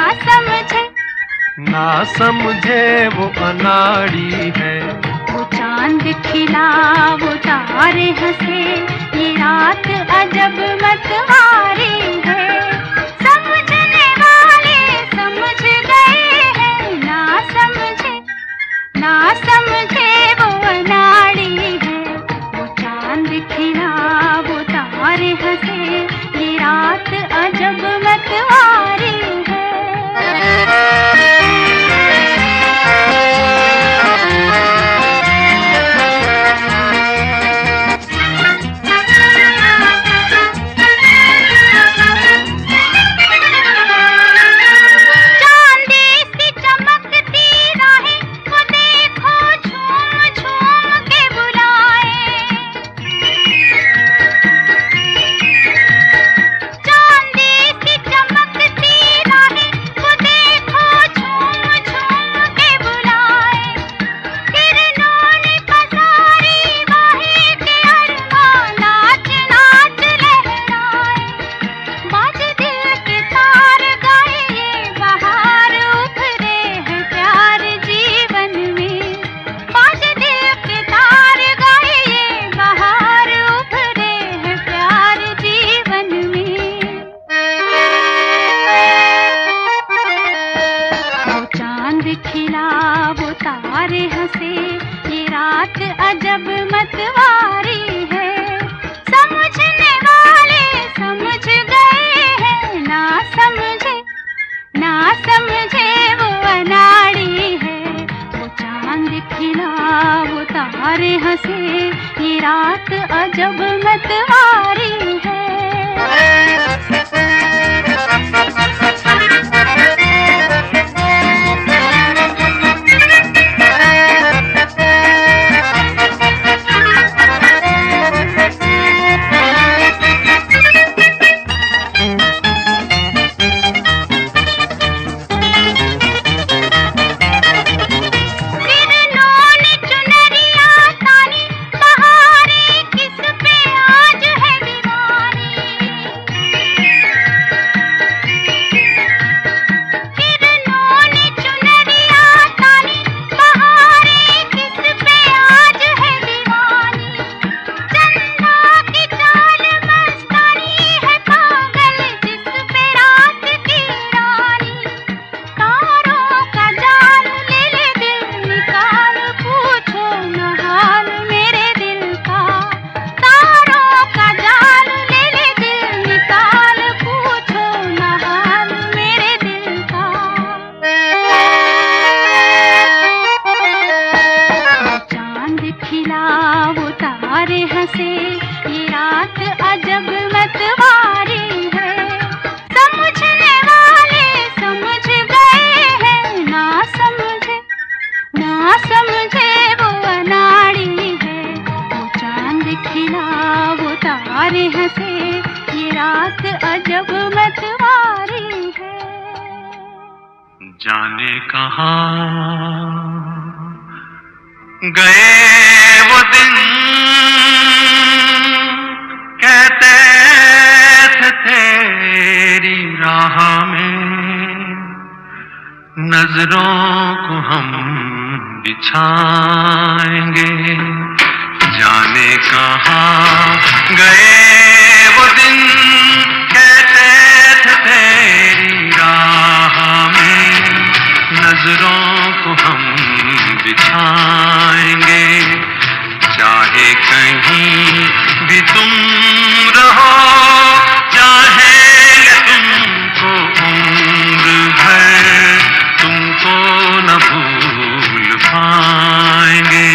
समझे वो अनाड़ी है। वो चांद खिला वो तारे हंसे, ये रात अजब मतवारी है। समझने वाले समझ गए हैं, ना समझे वो अनाड़ी है। वो चांद खिला वो तारे हंसे, ये रात अजब मतवारी है। खिला वो तारे हंसे, ये रात अजब मतवारी है। समझने वाले समझ गए हैं, ना समझे वो अनाड़ी है। वो चांद खिला वो तारे हंसे, ये रात अजब मतवारी है। आज है सारे हंसे, ये रात अजब मतवारी है। जाने कहाँ गए वो दिन, कहते थे तेरी राह में नजरों को हम बिछाएंगे। जाने कहाँ गए वो दिन, कहते थे तेरी राह में नजरों को हम बिछाएंगे। चाहे कहीं भी तुम रहो, चाहेंगे तुमको उम्र भर, तुमको न भूल पाएंगे।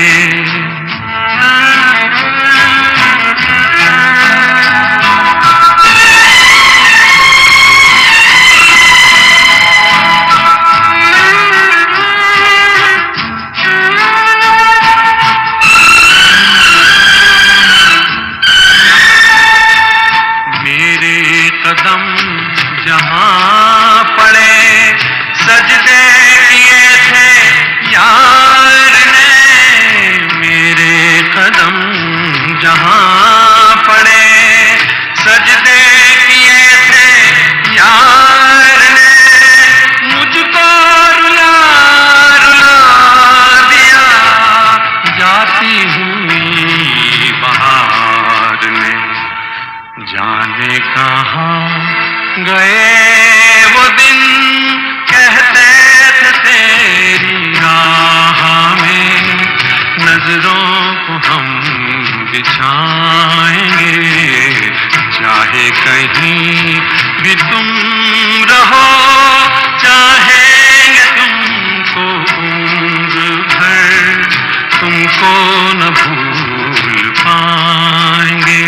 कदम जहाँ पड़े, सजदे किए थे यार ने। मेरे कदम जहाँ पड़े, सजदे किए थे यार ने। मुझको रुला रुला दिया जाती हुई बहार ने। जाने कहाँ गए वो दिन, कहते थे तेरी राह में नजरों को हम बिछाएंगे। चाहे कहीं भी तुम रहो, चाहेंगे तुमको उम्र भर, तुमको न भूल पाएंगे।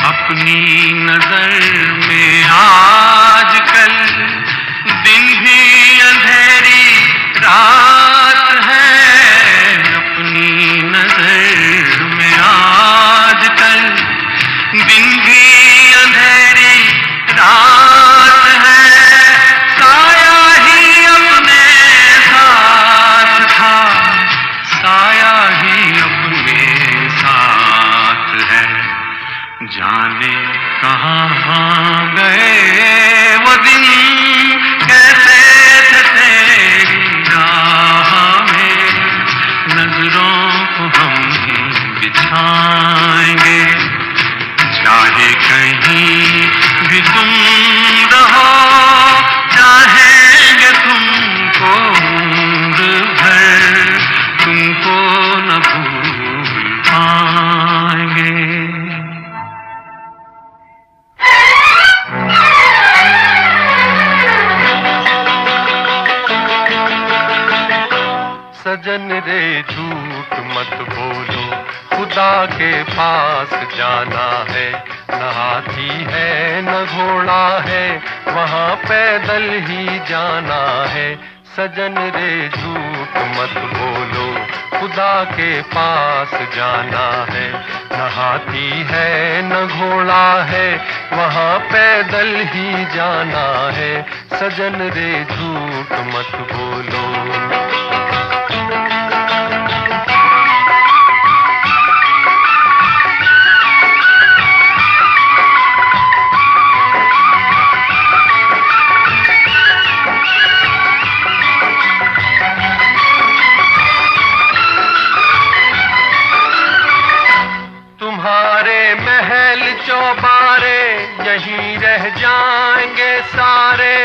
अपनी नजर में आजकल दिन भी अंधेरी रात है। अपनी नजर में आजकल दिन भी अंधेरी रात है। साया ही अपने साथ था, साया ही अपने साथ है। जाने कहाँ गए वो दिन, कहते थे तेरी राह में नजरों को हम बिछाएंगे। चाहे कहीं भी तुम रहो, चाहेंगे तुमको उम्र भर, तुमको न भूल पाएंगे। सजन रे झूठ मत बोलो, खुदा के पास जाना है। न हाथी है न घोड़ा है, वहाँ पैदल ही जाना है। सजन रे झूठ मत बोलो, खुदा के पास जाना है। न हाथी है न घोड़ा है, वहाँ पैदल ही जाना है। सजन रे झूठ मत बोलो। तुम्हारे महल चौबारे यहीं रह जाएंगे सारे।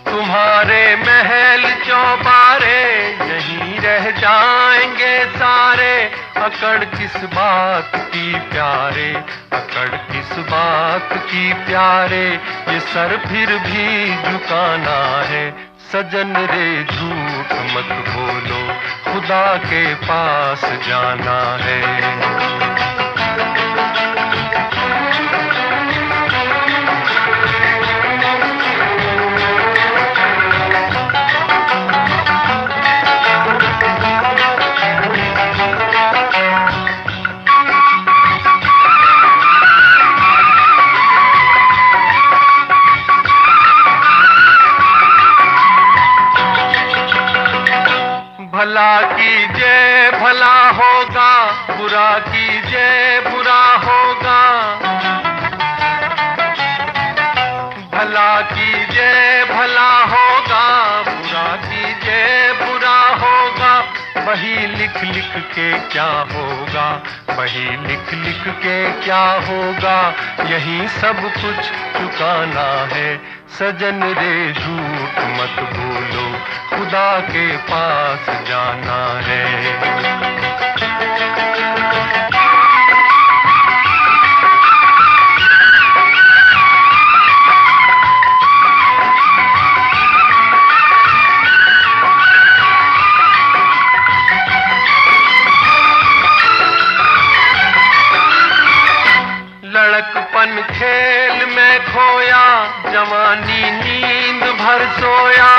तुम्हारे महल चौबारे यहीं रह जाएंगे सारे। अकड़ किस बात की प्यारे, अकड़ किस इस बात की प्यारे, ये सर फिर भी झुकाना है। सजन रे झूठ मत बोलो, खुदा के पास जाना है। भला कीजिए भला होगा, बुरा कीजिए बुरा होगा। भला कीजिए भला होगा, बुरा कीजिए बुरा होगा। वही लिख लिख के क्या होगा, वही लिख लिख के क्या होगा। यही सब कुछ चुकाना है। सजन रे झूठ मत बोलो, खुदा के पास जाना है। लड़कपन खेल में खोया, जवानी नींद भर सोया।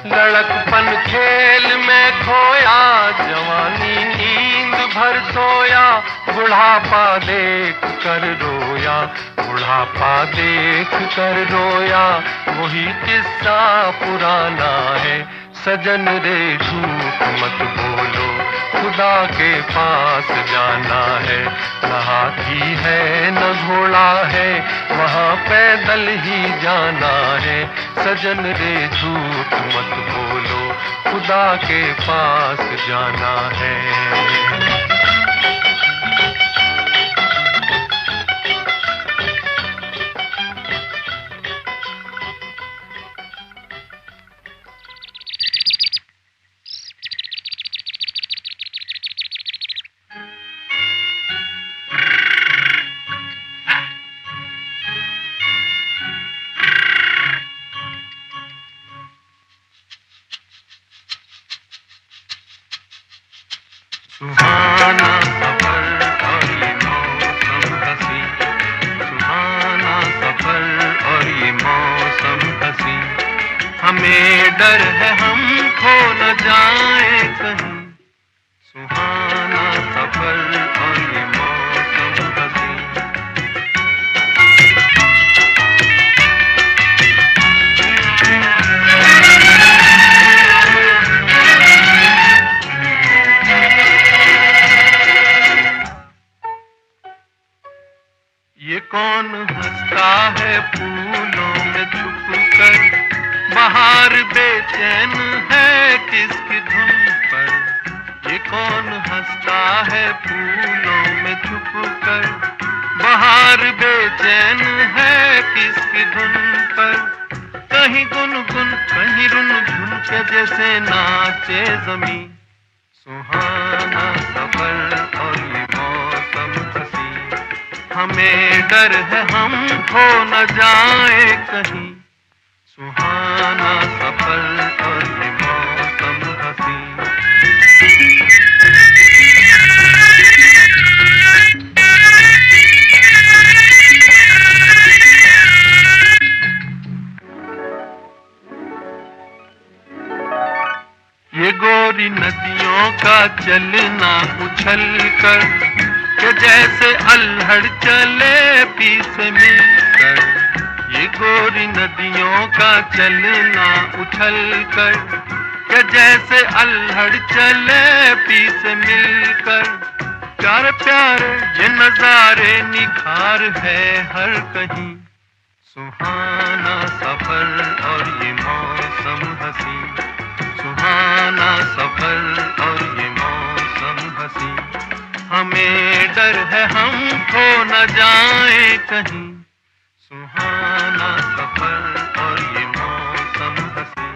लड़कपन खेल में खोया, जवानी नींद भर सोया। बुढ़ापा देख कर रोया, बुढ़ापा देख कर रोया। वही किस्सा पुराना है। सजन रे झूठ मत बोलो, खुदा के पास जाना है। न हाथी है न घोड़ा है, वहाँ पैदल ही जाना है। सजन रे झूठ मत बोलो, खुदा के पास जाना है। सुहाना सफर और ये मौसम हसी, सुहाना सफर और ये मौसम हसी। हमें डर है हम खो न जाए कहीं, सुहाना सफर और ये मौसम हसी। ये कौन हंसता है फूलों में छुपकर, बाहर बेचैन है किसकी धुन पर। ये कौन हंसता है फूलों में छुपकर, बाहर बेचैन है किसकी धुन पर। कहीं गुनगुन कहीं रुनझुन के जैसे नाचे जमीन, सुहाना सफर और ये मौसम हसी। हमें डर है हम खो न जाए कहीं, सुहाना सफर और ये मौसम हसी। ये गोरी नदियों का चलना उछल कर, कि जैसे अल्हड़ चले पीस मिलकर। ये गोरी नदियों का चलना उछल कर, कि जैसे अल्हड़ चले पीस मिलकर। प्यारे प्यारे ये नजारे निखार है हर कहीं, सुहाना सफर और ये मौसम हसी। सुहाना सफर और ये मौसम हसी। हमें डर है हम खो न जाए कहीं, सुहाना सफर और ये मौसम हसी।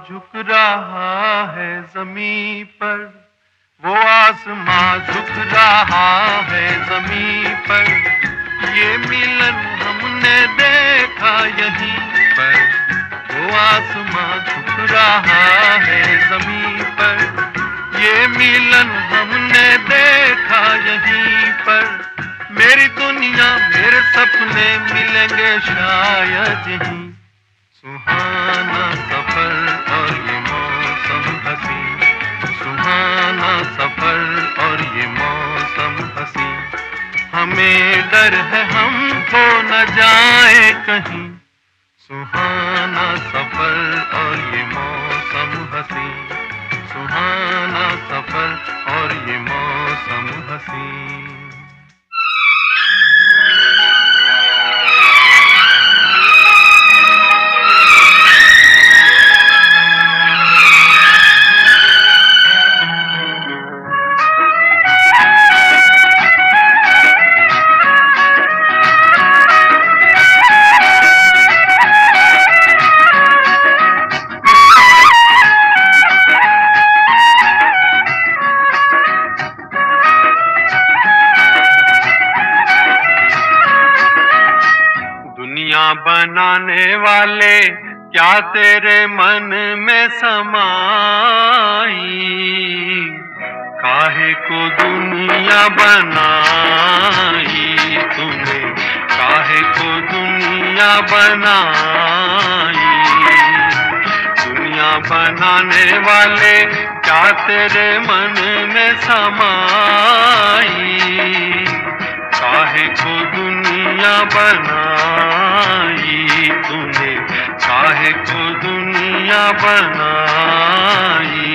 झुक रहा है जमीन पर, वो आसमां झुक रहा है जमीन पर, ये मिलन हमने देखा यहीं पर, वो आसमां झुक रहा है जमीन पर, ये मिलन हमने देखा यहीं पर, मेरी दुनिया मेरे सपने मिलेंगे शायद यहीं, सुहाना सफर और ये मौसम हसी, सुहाना सफर और ये मौसम हसी, हमें डर है हम खो न जाए कहीं, सुहाना सफर और ये मौसम हसी, सुहाना सफर और ये मौसम हसी। बनाने वाले क्या तेरे मन में समाई, काहे को दुनिया बनाई तूने, काहे को दुनिया बनाई, दुनिया बनाने वाले क्या तेरे मन में समाई, काहे को दुनिया बनाई तूने, काहे को दुनिया बनाई।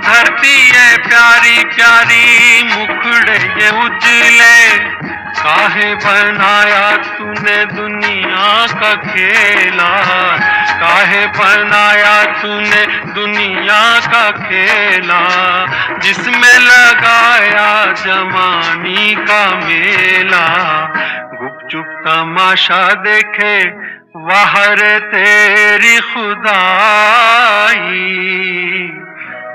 धरती है प्यारी प्यारी मुखड़े ये उजले, काहे बनाया तूने दुनिया का खेला, काहे बनाया तूने दुनिया का खेला, जिसमें लगाया जवानी का मेला, गुपचुप तमाशा देखे बाहर तेरी खुदाई,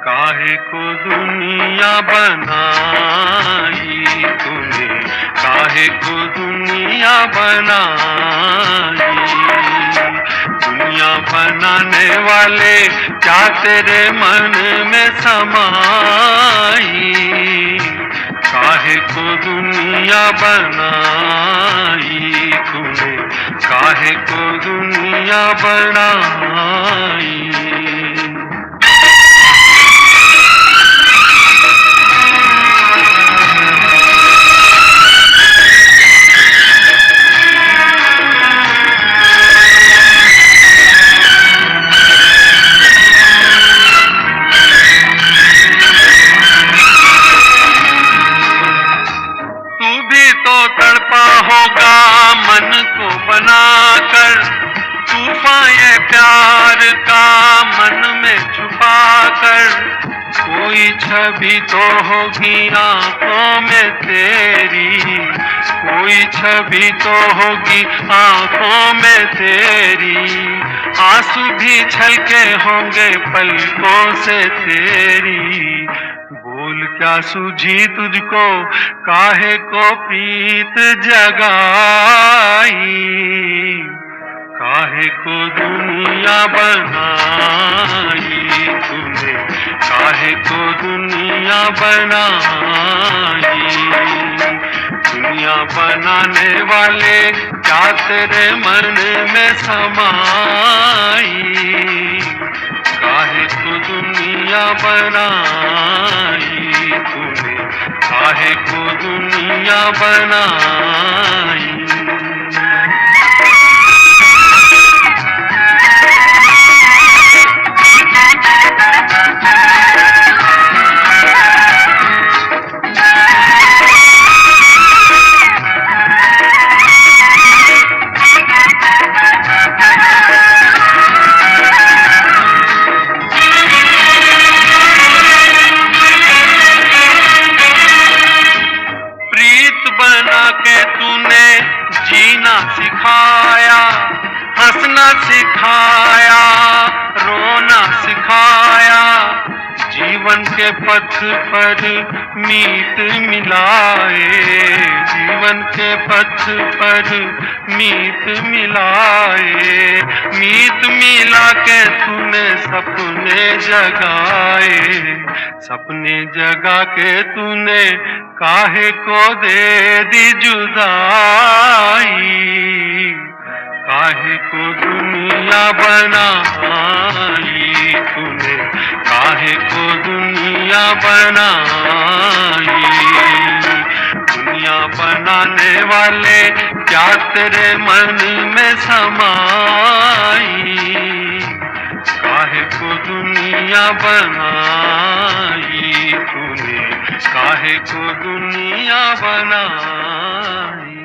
काहे को दुनिया बनाई तूने, काहे को दुनिया बनाई, दुनिया बनाने वाले क्या तेरे मन में समाई, काहे को दुनिया बनाई तूने, काहे को दुनिया बनाई। मन को बनाकर तूफान ये प्यार का मन में छुपाकर, कोई छवि तो होगी आंखों में तेरी, कोई छवि तो होगी आंखों में तेरी, आंसू भी छलके होंगे पलकों से तेरी, बोल क्या सूझी तुझको काहे को प्रीत जगाई, काहे को दुनिया बनाई तूने, काहे को दुनिया बनाई, दुनिया बनाने वाले क्या तेरे मन में समाई, काहे को दुनिया बनाई तूने, काहे को दुनिया बनाई। पथ पर मीत मिलाए, जीवन के पथ पर मीत मिलाए। मीत मिला के तूने सपने जगाए, सपने जगा के तूने काहे को दे दी जुदाई, काहे को दुनिया बनाई तूने, काहे को दुनिया बनाई। दुनिया बनाने वाले क्या तेरे मन में समाई, काहे को दुनिया बनाई तूने, काहे को दुनिया बनाई।